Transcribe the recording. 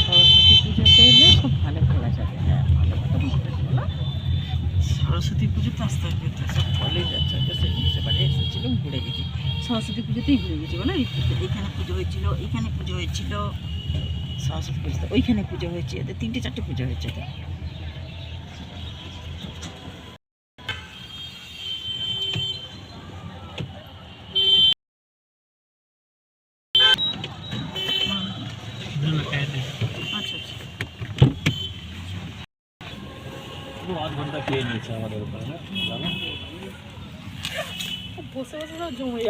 সরস্বতী পুজোতে এলে খুব ভালো ঘোরা যাবে। হ্যাঁ, ভালো কথা বলতে বলো। সরস্বতী পুজো তো আস্তে আস্তে সব কলেজ যাচ্ছে, সেবারে এসেছিলাম, ঘুরে গেছি। সরস্বতী পুজোতেই ঘুরে গেছি বলো। এইখানে পুজো হয়েছিল, এইখানে পুজো হয়েছিল, সরস্বতী পুজোতে ওইখানে পুজো হয়েছে, এদের 3-4টে পুজো হয়েছে। তো আচ্ছা আচ্ছা, আধ ঘন্টা খেয়ে নিয়েছে আমাদের ওখানে, বসে বসে সব জমে